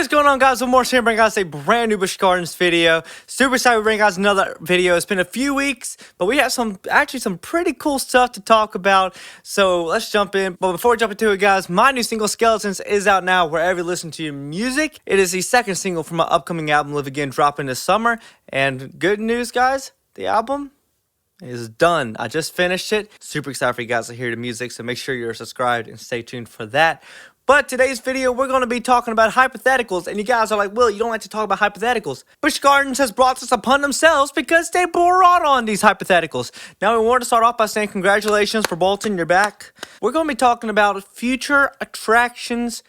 What is going on, guys? One more here, bring guys a brand new Busch Gardens video. Super excited to bring guys another video. It's been a few weeks, but we have some pretty cool stuff to talk about. So let's jump in. But before we jump into it, guys, my new single Skeletons is out now wherever you listen to your music. It is the second single from my upcoming album Live Again, dropping this summer. And good news, guys, the album is done. I just finished it. Super excited for you guys to hear the music, so make sure you're subscribed and stay tuned for that. But today's video, we're going to be talking about hypotheticals, and you guys are like, Will, you don't like to talk about hypotheticals. Busch Gardens has brought this upon themselves because they brought on these hypotheticals. Now, we want to start off by saying congratulations, Verbolton, you're back. We're going to be talking about future attractions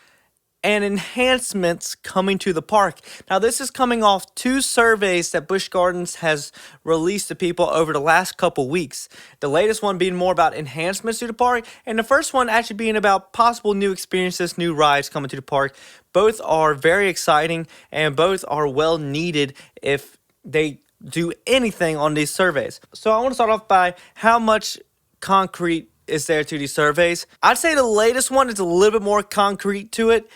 and enhancements coming to the park. Now, this is coming off two surveys that Busch Gardens has released to people over the last couple weeks. The latest one being more about enhancements to the park, and the first one actually being about possible new experiences, new rides coming to the park. Both are very exciting, and both are well needed if they do anything on these surveys. So I want to start off by how much concrete is there to these surveys. I'd say the latest one is a little bit more concrete to it.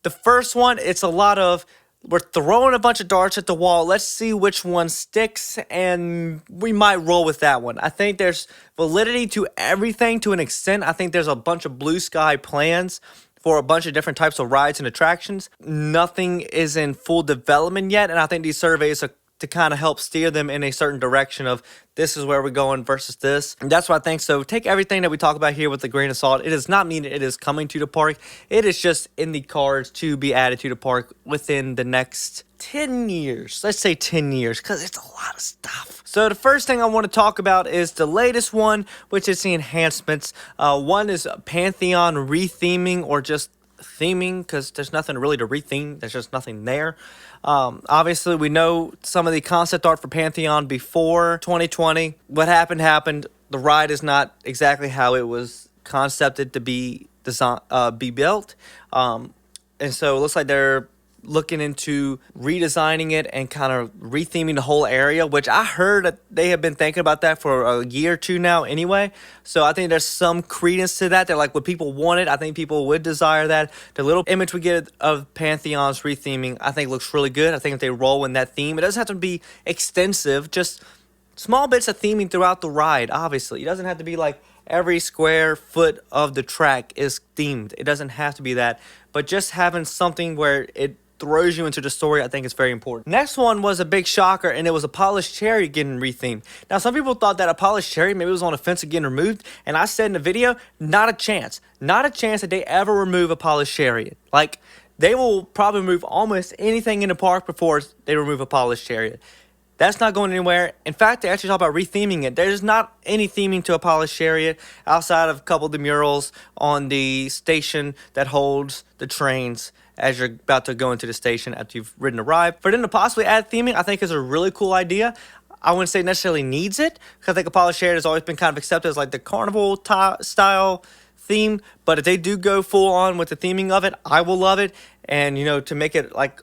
The first one, it's a lot of, we're throwing a bunch of darts at the wall. Let's see which one sticks, and we might roll with that one. I think there's validity to everything to an extent. I think there's a bunch of blue sky plans for a bunch of different types of rides and attractions. Nothing is in full development yet, and I think these surveys are to kind of help steer them in a certain direction of this is where we're going versus this. And that's what I think. So take everything that we talk about here with a grain of salt. It does not mean it is coming to the park. It is just in the cards to be added to the park within the next 10 years. Let's say 10 years, because it's a lot of stuff. So the first thing I want to talk about is the latest one, which is the enhancements. One is Pantheon retheming, or just theming, because there's nothing really to retheme. There's just nothing there. Obviously, we know some of the concept art for Pantheon before 2020. What happened. The ride is not exactly how it was concepted to be built. And so it looks like they're looking into redesigning it and kind of retheming the whole area, which I heard that they have been thinking about that for a year or two now anyway. So I think there's some credence to that. They're like, would people want it? I think people would desire that. The little image we get of Pantheon's retheming, I think looks really good. I think if they roll in that theme, it doesn't have to be extensive, just small bits of theming throughout the ride, obviously. It doesn't have to be like every square foot of the track is themed. It doesn't have to be that. But just having something where it throws you into the story, I think is very important. Next one was a big shocker, and it was a polished chariot getting rethemed. Now, some people thought that a polished chariot maybe was on the fence of getting removed, and I said in the video, not a chance. Not a chance that they ever remove a polished chariot. Like, they will probably remove almost anything in the park before they remove a polished chariot. That's not going anywhere. In fact, they actually talk about retheming it. There's not any theming to a polished chariot outside of a couple of the murals on the station that holds the trains as you're about to go into the station after you've ridden a ride. For them to possibly add theming, I think is a really cool idea. I wouldn't say necessarily needs it, because I think a polished chariot has always been kind of accepted as like the carnival style theme. But if they do go full on with the theming of it, I will love it. And, you know, to make it like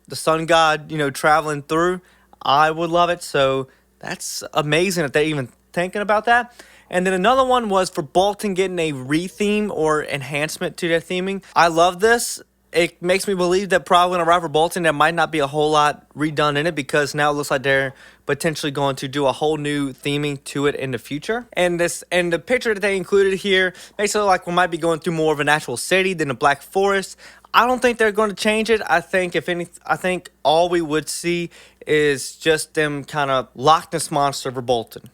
the sun god, you know, traveling through, I would love it. So that's amazing if they're even thinking about that. And then another one was for Verbolton getting a retheme or enhancement to their theming. I love this. It makes me believe that probably when I ride Verbolton, there might not be a whole lot redone in it, because now it looks like they're potentially going to do a whole new theming to it in the future. And the picture that they included here makes it look like we might be going through more of an actual city than a Black Forest. I don't think they're going to change it. I think all we would see is just them kind of Loch Ness Monster Verbolton.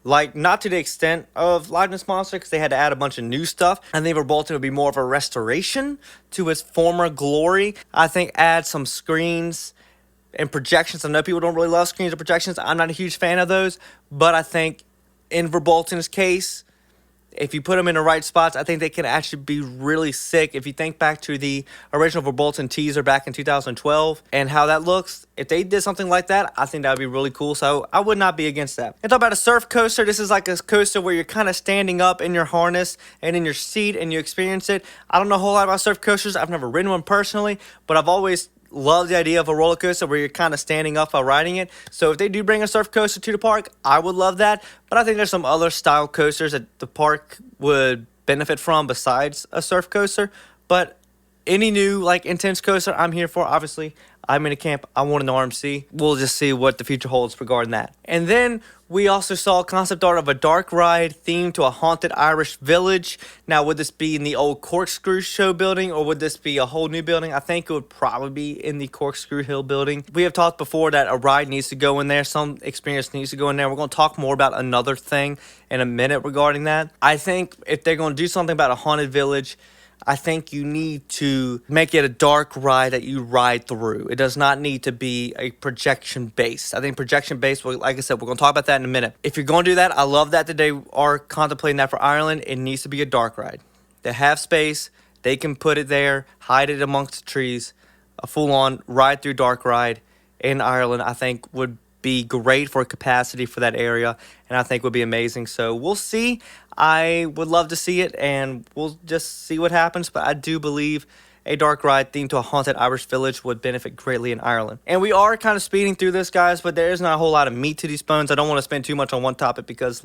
Like, not to the extent of Loch Ness Monster, because they had to add a bunch of new stuff. I think Verbolton would be more of a restoration to its former glory. I think add some screens and projections. I know people don't really love screens or projections. I'm not a huge fan of those. But I think in Verbolton's case, if you put them in the right spots, I think they can actually be really sick. If you think back to the original Verbolton teaser back in 2012 and how that looks, if they did something like that, I think that would be really cool. So I would not be against that. And talk about a surf coaster. This is like a coaster where you're kind of standing up in your harness and in your seat and you experience it. I don't know a whole lot about surf coasters. I've never ridden one personally, but I've always love the idea of a roller coaster where you're kind of standing up while riding it. So if they do bring a surf coaster to the park, I would love that. But I think there's some other style coasters that the park would benefit from besides a surf coaster. But Any new like intense coaster, I'm here for. Obviously, I'm in a camp. I want an RMC. We'll just see what the future holds regarding that. And then we also saw a concept art of a dark ride themed to a haunted Irish village. Now, would this be in the old Corkscrew Show building, or would this be a whole new building? I think it would probably be in the Corkscrew Hill building. We have talked before that a ride needs to go in there. Some experience needs to go in there. We're going to talk more about another thing in a minute regarding that. I think if they're going to do something about a haunted village, I think you need to make it a dark ride that you ride through. It does not need to be a projection based. I think projection based, like I said, we're going to talk about that in a minute. If you're going to do that, I love that they are contemplating that for Ireland. It needs to be a dark ride. They have space. They can put it there, hide it amongst the trees. A full-on ride through dark ride in Ireland, I think, would be great for capacity for that area, and I think would be amazing. So we'll see. I would love to see it, and we'll just see what happens. But I do believe a dark ride themed to a haunted Irish village would benefit greatly in Ireland. And we are kind of speeding through this, guys, but there is not a whole lot of meat to these bones. I don't want to spend too much on one topic because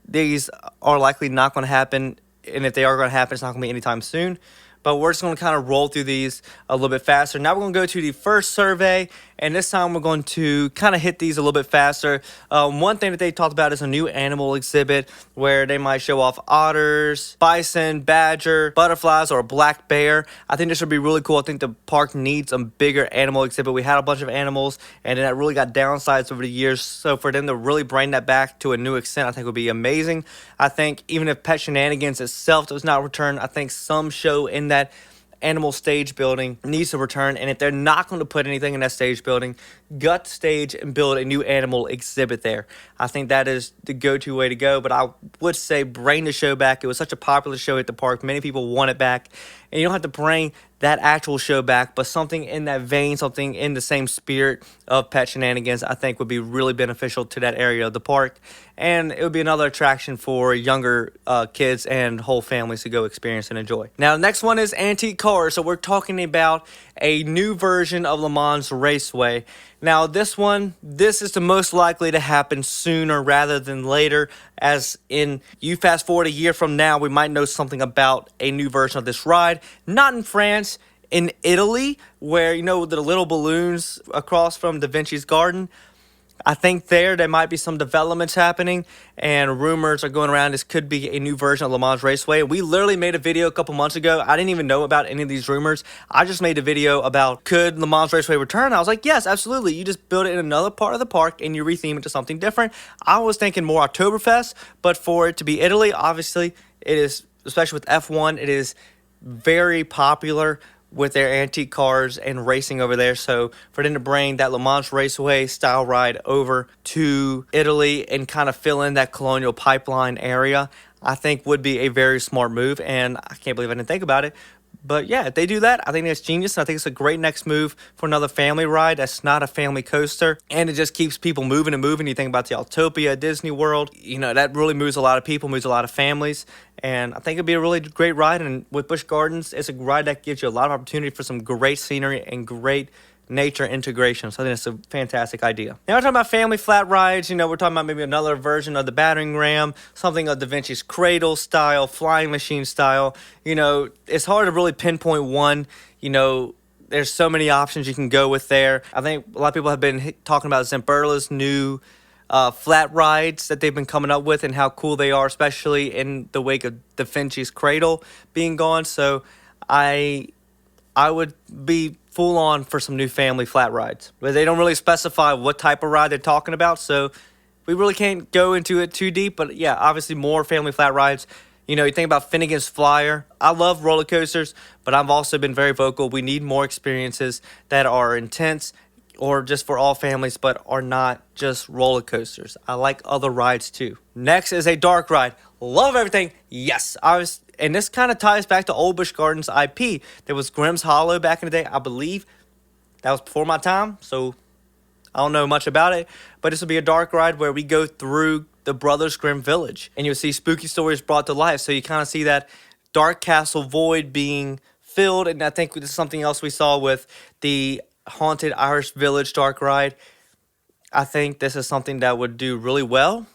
these are likely not going to happen, and if they are going to happen, it's not going to be anytime soon. But we're just going to kind of roll through these a little bit faster. Now we're going to go to the first survey, and this time we're going to kind of hit these a little bit faster. One thing that they talked about is a new animal exhibit where they might show off otters, bison, badger, butterflies, or a black bear. I think this would be really cool. I think the park needs a bigger animal exhibit. We had a bunch of animals, and that really got downsized over the years. So for them to really bring that back to a new extent, I think would be amazing. I think even if Pet Shenanigans itself does not return, I think some show in that animal stage building needs to return. And if they're not going to put anything in that stage building, gut stage and build a new animal exhibit there. I think that is the go-to way to go. But I would say bring the show back. It was such a popular show at the park. Many people want it back. And you don't have to bring that actual show back, but something in that vein, something in the same spirit of Pet Shenanigans, I think would be really beneficial to that area of the park. And it would be another attraction for younger kids and whole families to go experience and enjoy. Now, the next one is antique cars. So we're talking about a new version of Le Mans Raceway. Now, this is the most likely to happen sooner rather than later. As in, you fast forward a year from now, we might know something about a new version of this ride. Not in France, in Italy, where, you know, the little balloons across from Da Vinci's Garden. I think there might be some developments happening, and rumors are going around this could be a new version of Le Mans Raceway. We literally made a video a couple months ago. I didn't even know about any of these rumors. I just made a video about could Le Mans Raceway return. I was like, yes, absolutely. You just build it in another part of the park and you retheme it to something different. I was thinking more Oktoberfest, but for it to be Italy, obviously it is, especially with F1, it is very popular with their antique cars and racing over there. So for them to bring that Le Mans Raceway style ride over to Italy and kind of fill in that Colonial Pipeline area, I think would be a very smart move. And I can't believe I didn't think about it. But yeah, if they do that, I think that's genius. I think it's a great next move for another family ride that's not a family coaster. And it just keeps people moving and moving. You think about the Autopia, Disney World. You know, that really moves a lot of people, moves a lot of families. And I think it'd be a really great ride. And with Busch Gardens, it's a ride that gives you a lot of opportunity for some great scenery and great nature integration. So I think it's a fantastic idea. Now we're talking about family flat rides. You know, we're talking about maybe another version of the battering ram, something of Da Vinci's Cradle style, flying machine style. You know, it's hard to really pinpoint one. You know, there's so many options you can go with there. I think a lot of people have been talking about Zamperla's new flat rides that they've been coming up with and how cool they are, especially in the wake of Da Vinci's Cradle being gone. So I would be full on for some new family flat rides. But they don't really specify what type of ride they're talking about, so we really can't go into it too deep. But yeah, obviously more family flat rides. You know, you think about Finnegan's Flyer. I love roller coasters, but I've also been very vocal. We need more experiences that are intense or just for all families, but are not just roller coasters. I like other rides too. Next is a dark ride. Love everything. Yes, and this kind of ties back to Old Busch Gardens IP. There was Grimm's Hollow back in the day. I believe that was before my time, so I don't know much about it. But this will be a dark ride where we go through the Brothers Grimm village, and you'll see spooky stories brought to life. So you kind of see that dark castle void being filled, and I think this is something else we saw with the Haunted Irish Village dark ride. I think this is something that would do really well.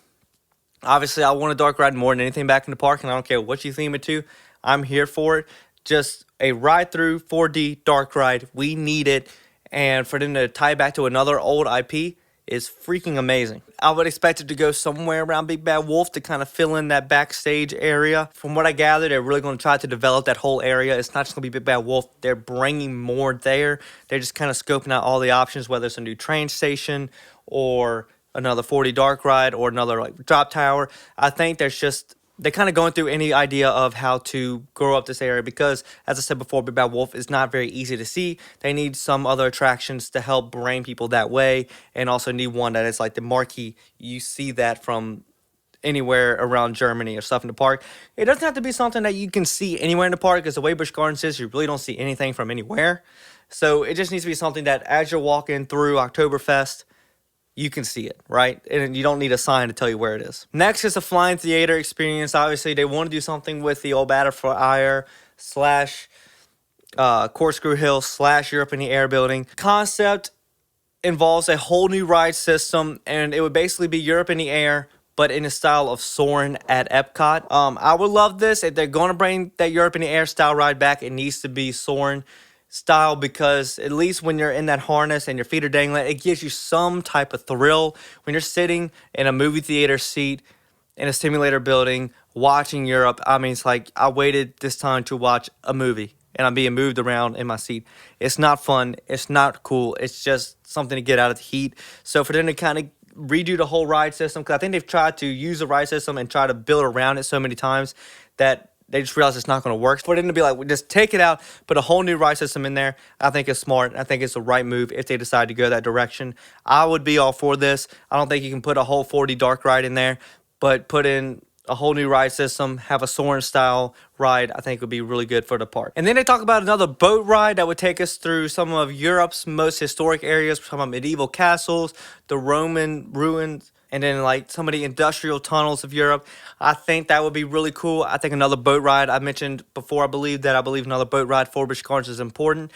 Obviously, I want a dark ride more than anything back in the park, and I don't care what you theme it to. I'm here for it. Just a ride-through 4D dark ride. We need it, and for them to tie back to another old IP is freaking amazing. I would expect it to go somewhere around Big Bad Wolf to kind of fill in that backstage area. From what I gather, they're really going to try to develop that whole area. It's not just going to be Big Bad Wolf. They're bringing more there. They're just kind of scoping out all the options, whether it's a new train station or another 4D dark ride or another like drop tower. I think they're kind of going through any idea of how to grow up this area because, as I said before, Big Bad Wolf is not very easy to see. They need some other attractions to help bring people that way, and also need one that is like the marquee. You see that from anywhere around Germany or stuff in the park. It doesn't have to be something that you can see anywhere in the park, because the way Busch Gardens is, you really don't see anything from anywhere. So it just needs to be something that as you're walking through Oktoberfest, you can see it, right? And you don't need a sign to tell you where it is. Next is the Flying Theater experience. Obviously, they want to do something with the old Butterfly slash Corkscrew Hill slash Europe in the Air building. Concept involves a whole new ride system, and it would basically be Europe in the Air, but in the style of Soarin' at Epcot. I would love this. If they're going to bring that Europe in the Air style ride back, it needs to be Soarin' style, because at least when you're in that harness and your feet are dangling, it gives you some type of thrill when you're sitting in a movie theater seat in a simulator building watching Europe. I mean, it's like I waited this time to watch a movie and I'm being moved around in my seat. It's not fun. It's not cool. It's just something to get out of the heat. So for them to kind of redo the whole ride system, because I think they've tried to use the ride system and try to build around it so many times that they just realize it's not going to work. For them to be like, just take it out, put a whole new ride system in there, I think it's smart. I think it's the right move if they decide to go that direction. I would be all for this. I don't think you can put a whole 4D dark ride in there, but put in a whole new ride system, have a Soarin' style ride, I think would be really good for the park. And then they talk about another boat ride that would take us through some of Europe's most historic areas, some of medieval castles, the Roman ruins, and then like some of the industrial tunnels of Europe. I think that would be really cool. I think another boat ride, I mentioned before, I believe another boat ride for Busch Gardens is important.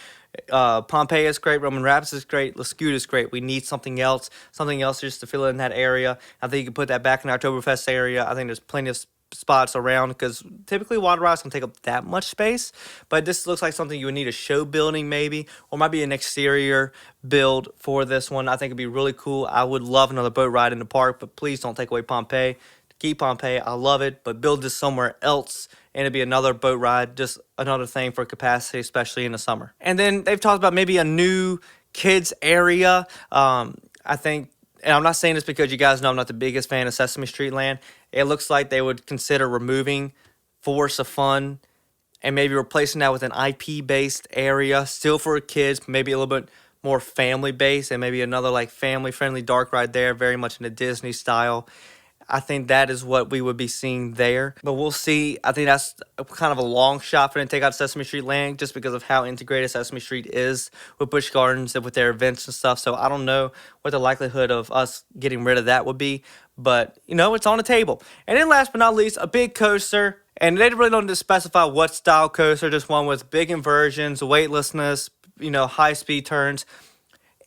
Pompeii is great, Roman Rapids is great, Lascaux is great. We need something else just to fill in that area. I think you can put that back in the Oktoberfest area. I think there's plenty of spots around, because typically water rides can take up that much space, but this looks like something you would need a show building maybe, or might be an exterior build for this one. I think it'd be really cool. I would love another boat ride in the park, but please don't take away Pompeii. Keep Pompeii. I love it, but build this somewhere else, and it'd be another boat ride, just another thing for capacity, especially in the summer. And then they've talked about maybe a new kids area. I think, and I'm not saying this because you guys know I'm not the biggest fan of Sesame Street Land. It looks like they would consider removing Force of Fun and maybe replacing that with an IP-based area, still for kids, maybe a little bit more family-based, and maybe another like family-friendly dark ride there, very much in a Disney style. I think that is what we would be seeing there. But we'll see. I think that's kind of a long shot for them to take out Sesame Street Land, just because of how integrated Sesame Street is with Busch Gardens and with their events and stuff. So I don't know what the likelihood of us getting rid of that would be. But, you know, it's on the table. And then last but not least, a big coaster. And they really don't specify what style coaster. Just one with big inversions, weightlessness, you know, high-speed turns.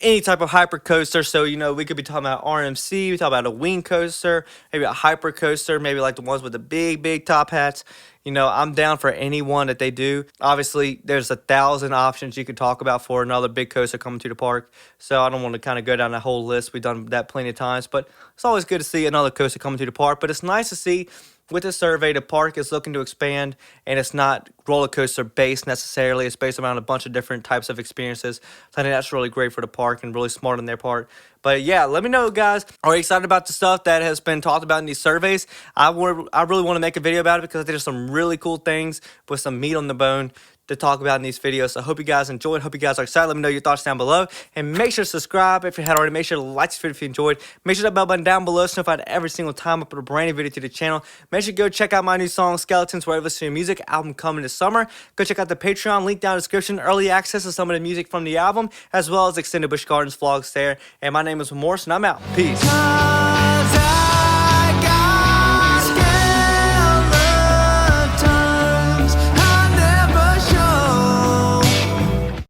Any type of hyper coaster. So, you know, we could be talking about RMC, we talk about a wing coaster, maybe a hyper coaster, maybe like the ones with the big top hats. You know, I'm down for any one that they do. Obviously, there's 1,000 options you could talk about for another big coaster coming to the park. So I don't want to kind of go down that whole list. We've done that plenty of times, but it's always good to see another coaster coming to the park. But it's nice to see with the survey, the park is looking to expand, and it's not roller coaster based necessarily. It's based around a bunch of different types of experiences. So I think that's really great for the park and really smart on their part. But yeah, let me know, guys. Are you excited about the stuff that has been talked about in these surveys? I really want to make a video about it, because I think there's some really cool things with some meat on the bone to talk about in these videos. So I hope you guys enjoyed. Hope you guys are excited. Let me know your thoughts down below. And make sure to subscribe if you hadn't already. Make sure to like this video if you enjoyed. Make sure that bell button down below so notified every single time I put a brand new video to the channel. Make sure to go check out my new song, Skeletons, wherever you listen to your music. Album coming this summer. Go check out the Patreon, link down in the description. Early access to some of the music from the album, as well as extended Busch Gardens vlogs there. And my name is Morse, and I'm out. Peace.